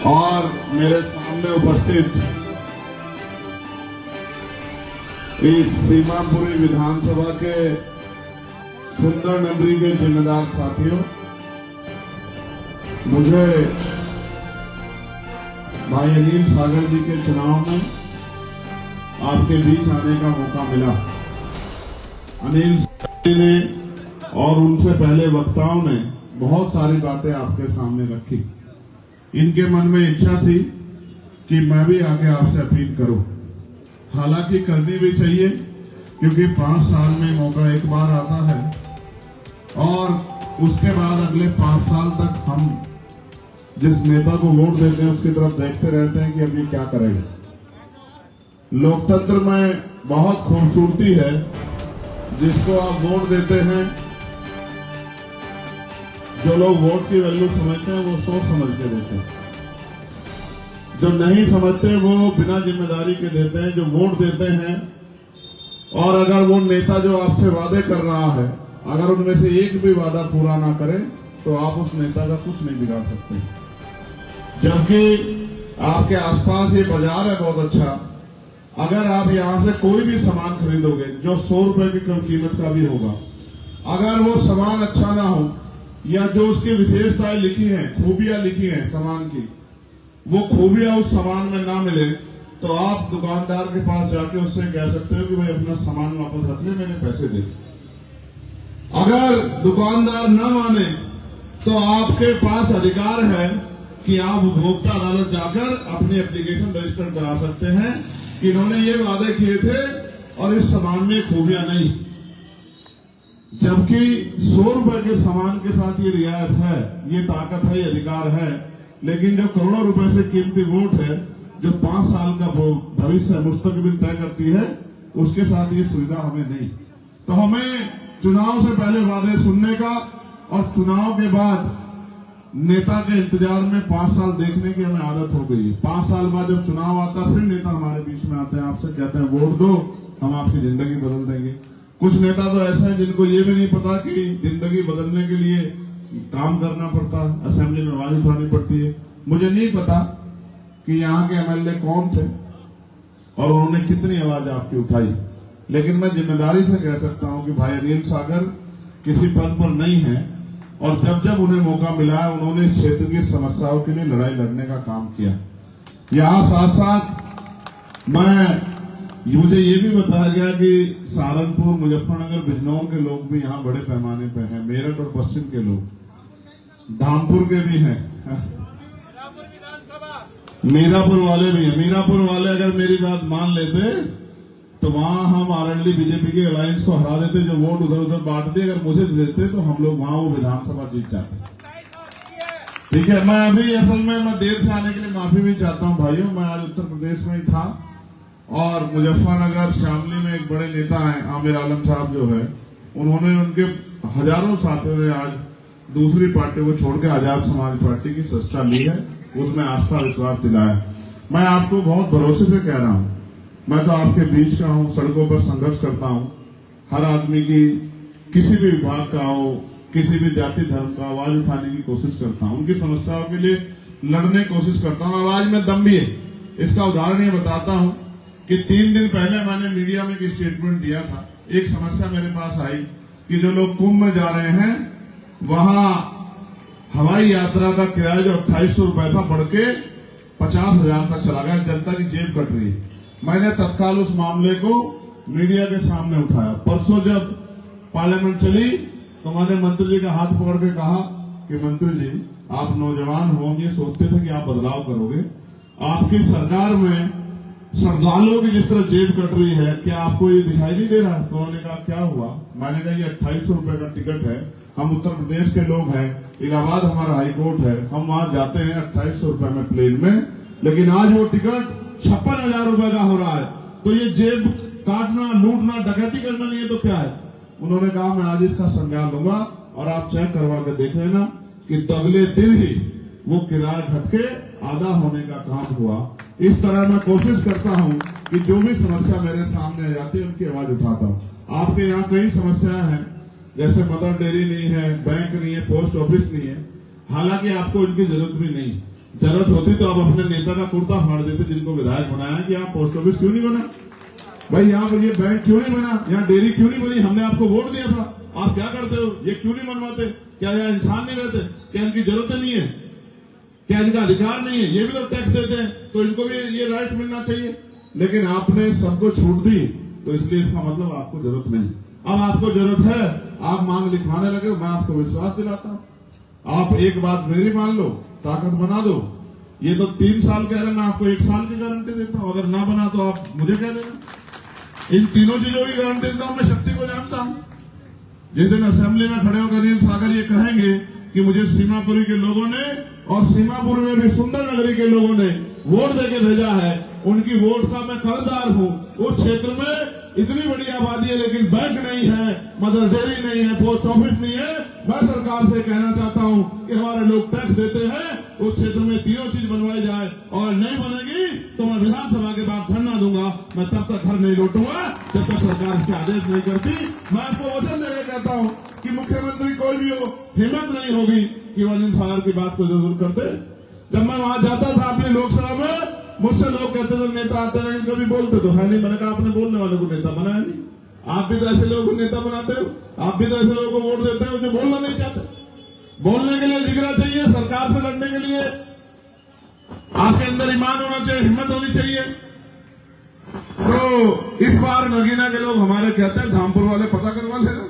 और मेरे सामने उपस्थित इस सीमापुरी विधानसभा के सुंदर नगरी के जिम्मेदार साथियों, मुझे भाई अनिल सागर जी के चुनाव में आपके बीच आने का मौका मिला। अनिल सागर जी ने और उनसे पहले वक्ताओं ने बहुत सारी बातें आपके सामने रखी। इनके मन में इच्छा थी कि मैं भी आके आपसे अपील करूं, हालांकि करनी भी चाहिए क्योंकि 5 साल में मौका एक बार आता है और उसके बाद अगले 5 साल तक हम जिस नेता को वोट देते हैं उसकी तरफ देखते रहते हैं कि अब ये क्या करेगा। लोकतंत्र में बहुत खूबसूरती है, जिसको आप वोट देते हैं, जो लोग वोट की वैल्यू समझते हैं वो सोच समझ के देते हैं, जो नहीं समझते वो बिना जिम्मेदारी के देते हैं। जो वोट देते हैं और अगर वो नेता जो आपसे वादे कर रहा है, अगर उनमें से एक भी वादा पूरा ना करे तो आप उस नेता का कुछ नहीं बिगाड़ सकते। जबकि आपके आसपास ये बाजार है बहुत अच्छा, अगर आप यहां से कोई भी सामान खरीदोगे जो 100 रुपए की कम कीमत का भी होगा, अगर वो सामान अच्छा ना हो या जो उसकी विशेषताएं लिखी हैं, खूबियां लिखी हैं सामान की, वो खूबियां उस सामान में ना मिले तो आप दुकानदार के पास जाके उससे कह सकते हो कि भाई अपना सामान वापस रख ले, मैंने पैसे दे। अगर दुकानदार न माने तो आपके पास अधिकार है कि आप उपभोक्ता अदालत जाकर अपनी एप्लीकेशन रजिस्टर करा सकते हैं कि इन्होंने ये वादे किए थे और इस सामान में खूबियां नहीं। जबकि 100 रुपए के सामान के साथ ये रियायत है, ये ताकत है, ये अधिकार है, लेकिन जो करोड़ों रुपए से कीमती वोट है, जो 5 साल का भविष्य मुस्तकबिल तय करती है, उसके साथ ये सुविधा हमें नहीं। तो हमें चुनाव से पहले वादे सुनने का और चुनाव के बाद नेता के इंतजार में 5 साल देखने की हमें आदत हो गई है। 5 साल बाद जब चुनाव आता फिर नेता हमारे बीच में आते हैं, आपसे कहते हैं वोट दो, हम आपकी जिंदगी बदल देंगे। कुछ नेता तो ऐसे हैं जिनको ये भी नहीं पता कि जिंदगी बदलने के लिए काम करना पड़ता है, असेंबली में आवाज उठानी पड़ती है। मुझे नहीं पता कि यहाँ के एमएलए कौन थे और उन्होंने कितनी आवाज आपकी उठाई, लेकिन मैं जिम्मेदारी से कह सकता हूं कि भाई अनिल सागर किसी पद पर नहीं है और जब जब उन्हें मौका मिला है उन्होंने इस क्षेत्र की समस्याओं के लिए लड़ाई लड़ने का काम किया। यहाँ साथ साथ मुझे ये भी बताया गया कि सहारनपुर, मुजफ्फरनगर, बिजनौर के लोग भी यहाँ बड़े पैमाने पे हैं, मेरठ और पश्चिम के लोग, धामपुर के भी हैं, मीरापुर वाले भी हैं। मीरापुर वाले अगर मेरी बात मान लेते तो वहां हम आरएलडी बीजेपी के अलायंस को हरा देते, जो वोट उधर उधर बांटते, अगर मुझे देते तो हम लोग वहां वो विधानसभा जीत जाते। ठीक है, मैं अभी असल में मैं देर से आने के लिए माफी भी चाहता हूं भाइयों। मैं आज उत्तर प्रदेश में ही था और मुजफ्फरनगर शामली में एक बड़े नेता हैं आमिर आलम साहब जो है, उन्होंने उनके हजारों साथियों ने आज दूसरी पार्टी को छोड़ के आजाद समाज पार्टी की सत्ता ली है, उसमें आस्था विश्वास दिलाया। मैं आपको बहुत भरोसे से कह रहा हूं, मैं तो आपके बीच का हूं, सड़कों पर संघर्ष करता हूं, हर आदमी की किसी भी विभाग का हो, किसी भी जाति धर्म का आवाज उठाने की कोशिश करता हूं, उनकी समस्याओं के लिए लड़ने की कोशिश करता हूं। आवाज में दम भी है। इसका उदाहरण ये बताता हूं कि 3 दिन पहले मैंने मीडिया में एक स्टेटमेंट दिया था। एक समस्या मेरे पास आई कि जो लोग कुंभ में जा रहे हैं वहां हवाई यात्रा का किराया जो 2800 रुपए था बढ़ के 50,000 तक चला गया, जनता की जेब कट रही है। मैंने तत्काल उस मामले को मीडिया के सामने उठाया। परसों जब पार्लियामेंट चली तो मैंने मंत्री जी का हाथ पकड़ के कहा कि मंत्री जी, आप नौजवान हो, ये सोचते थे कि आप बदलाव करोगे, आपकी सरकार में श्रद्धालुओं की जिस तरह जेब कट रही है, क्या आपको ये दिखाई नहीं दे रहा है? तो उन्होंने कहा क्या हुआ? मैंने कहा ये 2800 रुपए का टिकट है, हम उत्तर प्रदेश के लोग हैं, इलाहाबाद हमारा हाईकोर्ट है, हम वहां जाते हैं 2800 रुपए में प्लेन में, लेकिन आज वो टिकट 56,000 रुपए का हो रहा है। तो ये जेब काटना, लूटना, डकैती करना नहीं है तो क्या है? उन्होंने कहा मैं आज इसका संज्ञान लूंगा और आप चेक करवा कर देख लेना कि अगले दिन ही वो किराया घट के आधा होने का काम हुआ। इस तरह मैं कोशिश करता हूं कि जो भी समस्या मेरे सामने आ जाती है उनकी आवाज उठाता हूं। आपके यहाँ कई समस्याएं हैं, जैसे मदर डेयरी नहीं है, बैंक नहीं है, पोस्ट ऑफिस नहीं है, हालांकि आपको इनकी जरूरत भी नहीं। जरूरत होती तो आप अपने नेता का कुर्ता फाड़ देते जिनको विधायक बनाया कि यहाँ पोस्ट ऑफिस क्यों नहीं बना, भाई यहाँ पर ये बैंक क्यों नहीं बना, यहाँ डेयरी क्यों नहीं बनी, हमने आपको वोट दिया था, आप क्या करते हो, ये क्यों नहीं बनवाते, क्या यहाँ इंसान नहीं रहते, क्या इनकी जरूरत नहीं है, क्या इनका अधिकार नहीं है, ये भी तो टैक्स देते हैं तो इनको भी ये राइट मिलना चाहिए। लेकिन आपने सबको छूट दी तो इसलिए इसका मतलब आपको जरूरत नहीं। अब आपको जरूरत है, आप मांग लिखवाने लगे, मैं आपको विश्वास दिलाता हूं, आप एक बात मेरी मान लो, ताकत बना दो। ये तो 3 साल कह रहे हैं, मैं आपको 1 साल की गारंटी देता हूं, अगर ना बना तो आप मुझे कह देना। इन तीनों चीजों की गारंटी देता हूं, मैं शक्ति को जानता हूं। जिस दिन असेंबली में खड़े होकर अनिल सागर ये कहेंगे कि मुझे सीमापुरी के लोगों ने और सीमापुर में भी सुंदर नगरी के लोगों ने वोट देके भेजा है, उनकी वोट का मैं कर्जदार हूं। उस क्षेत्र में इतनी बड़ी आबादी है लेकिन बैंक नहीं है, मदर डेयरी नहीं है, पोस्ट ऑफिस नहीं है। मैं सरकार से कहना चाहता हूं कि हमारे लोग टैक्स देते हैं, उस क्षेत्र में तीनों चीज बनवाई जाए, और नहीं बनेगी तो मैं विधानसभा के बाद धरना दूंगा। मैं तब तक घर नहीं लौटूंगा जब तक सरकार इसके आदेश नहीं करती। मैं आपको वचन देकर कहता हूं कि मुख्यमंत्री कोई भी हो, हिम्मत नहीं होगी कि वो अनिल सागर की बात को जरूर करते। जब मैं वहां जाता था अपनी लोकसभा में, मुझसे लोग कहते थे नेता आते हैं, कभी बोलते तो है नहीं। मैंने कहा आपने बोलने वाले को नेता बनाया नहीं, आप भी तो ऐसे लोगों को नेता बनाते हो, आप भी तो ऐसे लोगों को वोट देते हो जो बोलना नहीं चाहते। बोलने के लिए जिगरा चाहिए, सरकार से लड़ने के लिए आपके अंदर ईमान होना चाहिए, हिम्मत होनी चाहिए। तो इस बार नगीना के लोग हमारे कहते हैं, धामपुर वाले पता करवा लेना,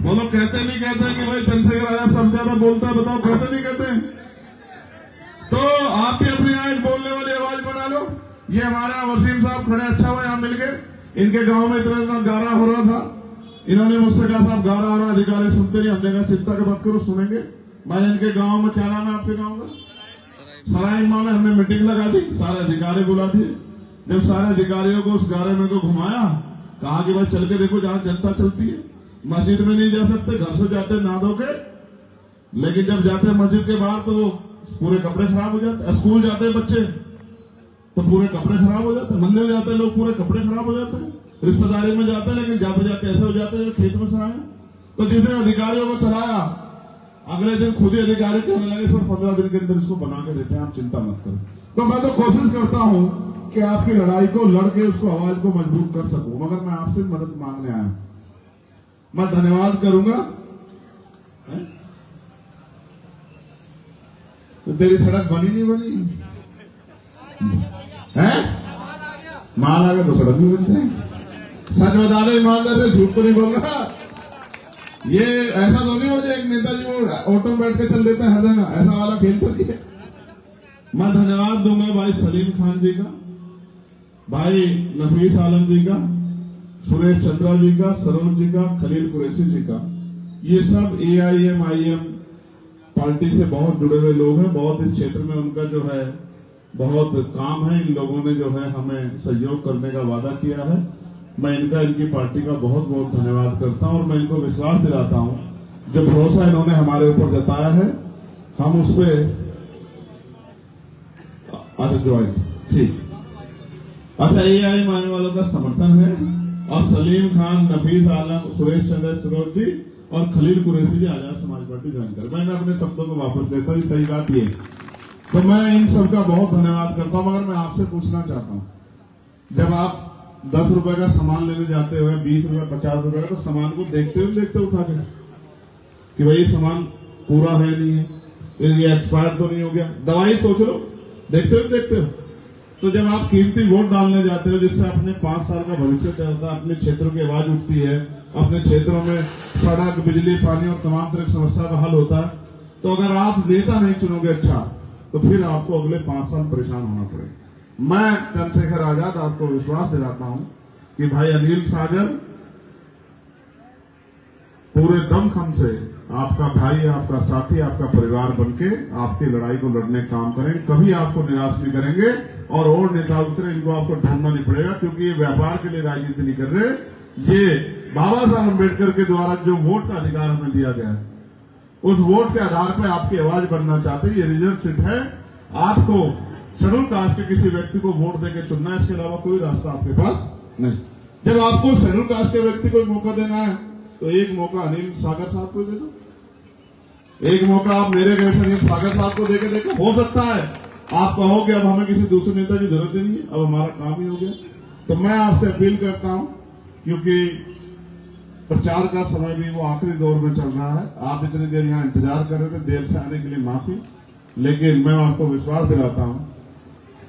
वो लोग कहते नहीं कहते हैं कि भाई चंद्रशेखर आजाद सब ज्यादा बोलता है, बताओ कहते नहीं कहते हैं। तो आप भी अपनी आज बोलने वाली आवाज बना लो। ये हमारा वसीम साहब खड़े, अच्छा हुआ यहां मिल गए। इनके गांव में इतना गारा हो रहा था, इन्होंने मुझसे कहा साहब गारा हो रहा, अधिकारी सुनते नहीं। हमने कहा चिंता के बात करो, सुनेंगे। मैंने इनके गांव में, क्या नाम है आपके गांव का, सराय में हमने मीटिंग लगा दी, सारे अधिकारी बुला दिए। जब सारे अधिकारियों को उस गारे में को घुमाया, कहा कि भाई चल के देखो जहां जनता चलती है। मस्जिद में नहीं जा सकते, घर से जाते नहा धो के, लेकिन जब जाते हैं मस्जिद के बाहर तो पूरे कपड़े खराब हो जाते हैं। स्कूल जाते हैं बच्चे तो पूरे कपड़े खराब हो जाते हैं, मंदिर जाते हैं लोग पूरे कपड़े खराब हो जाते हैं, रिश्तेदारी में जाते हैं लेकिन जाते जाते ऐसे हो जाते हैं खेत में सराए। तो जितने अधिकारियों को चलाया, अगले दिन खुद ही अधिकारी कहने लगे सर 15 दिन के अंदर इसको बना के देते हैं, आप चिंता मत करो। तो मैं तो कोशिश करता हूं कि आपकी लड़ाई को लड़के उसको आवाज को मजबूत कर सकूं, मगर मैं आपसे मदद मांगने आया। मैं धन्यवाद करूंगा। तो तेरी सड़क बनी नहीं बनी है, माल आ गया तो सड़क भी बनते हैं। सच बता दो ईमानदार से, झूठ तो नहीं बोल रहा। ये ऐसा तो नहीं हो जाए एक नेताजी वो ऑटो में बैठ के चल देते हैं हर जगह, ऐसा वाला खेल तो नहीं है। मैं धन्यवाद दूंगा भाई सलीम खान जी का, भाई नफीस आलम जी का, सुरेश चंद्रा जी का, सरोज जी का, खलील कुरैशी जी का। ये सब AIM पार्टी से बहुत जुड़े हुए लोग हैं, बहुत इस क्षेत्र में उनका जो है बहुत काम है। इन लोगों ने जो है हमें सहयोग करने का वादा किया है। मैं इनका, इनकी पार्टी का बहुत बहुत धन्यवाद करता हूं और मैं इनको विश्वास दिलाता हूं, जो भरोसा इन्होंने हमारे ऊपर जताया है हम उस पर ठीक। अच्छा, AIM वालों का समर्थन है और सलीम खान, नफीस आलम, सुरेश चंद्र, सरोज जी और खलील कुरैशी जी आजाद समाज पार्टी ज्वाइन कर। मैंने अपने शब्दों को वापस लेता हूं, सही बात ये। तो मैं इन सबका बहुत धन्यवाद करता हूं। मगर मैं आपसे पूछना चाहता हूं, जब आप 10 रुपए का सामान लेने जाते हो, 20 रुपए, 50 रुपए का, तो सामान को देखते उठा के कि भाई ये सामान पूरा है नहीं है, ये एक्सपायर तो नहीं हो गया। दवाई सोच लो, देखते हो। तो जब आप कीमती वोट डालने जाते हो, जिससे अपने 5 साल का भविष्य चलता है, अपने क्षेत्रों की आवाज उठती है, अपने क्षेत्रों में सड़क, बिजली, पानी और तमाम तरह की समस्या का हल होता है, तो अगर आप नेता नहीं चुनोगे अच्छा, तो फिर आपको अगले 5 साल परेशान होना पड़ेगा। मैं चंद्रशेखर आजाद आपको विश्वास दिलाता हूं कि भाई अनिल सागर पूरे दमखम से आपका भाई, आपका साथी, आपका परिवार बनके आपकी लड़ाई को लड़ने का काम करेंगे। कभी आपको निराश नहीं करेंगे और नेता उतरे, इनको आपको ढूंढना नहीं पड़ेगा, क्योंकि ये व्यापार के लिए राजनीति नहीं कर रहे। ये बाबा साहब अम्बेडकर के द्वारा जो वोट का अधिकार हमें दिया गया है, उस वोट के आधार पर आपकी आवाज बनना चाहते हैं। ये रिजर्व सीट है, आपको शेड्यूल कास्ट के किसी व्यक्ति को वोट देकर चुनना है, इसके अलावा कोई रास्ता आपके पास नहीं। जब आपको शेड्यूल कास्ट के व्यक्ति को मौका देना है तो एक मौका अनिल सागर साहब को दे दो। एक मौका आप मेरे जैसे सागर साहब को देके देखो, हो सकता है आप कहो कि अब हमें किसी दूसरे नेता की जरूरत ही नहीं है, अब हमारा काम ही हो गया। तो मैं आपसे अपील करता हूं, क्योंकि प्रचार का समय भी वो आखिरी दौर में चल रहा है। आप इतनी देर यहाँ इंतजार कर रहे थे, देर से आने के लिए माफी, लेकिन मैं आपको विश्वास दिलाता हूं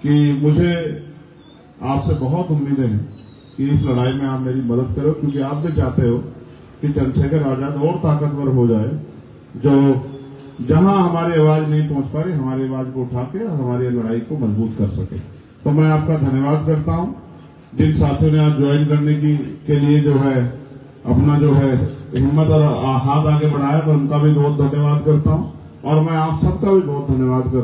कि मुझे आपसे बहुत उम्मीदें हैं कि इस लड़ाई में आप मेरी मदद करो, क्योंकि आप भी चाहते हो कि चंद्रशेखर आजाद और ताकतवर हो जाए, जो जहां हमारी आवाज नहीं पहुंच पा रही हमारी आवाज को उठा के हमारी लड़ाई को मजबूत कर सके। तो मैं आपका धन्यवाद करता हूं। जिन साथियों ने आज ज्वाइन करने के लिए जो है अपना जो है हिम्मत और हाथ आगे बढ़ाया, मैं उनका भी बहुत धन्यवाद करता हूं और मैं आप सबका भी बहुत धन्यवाद करता हूं।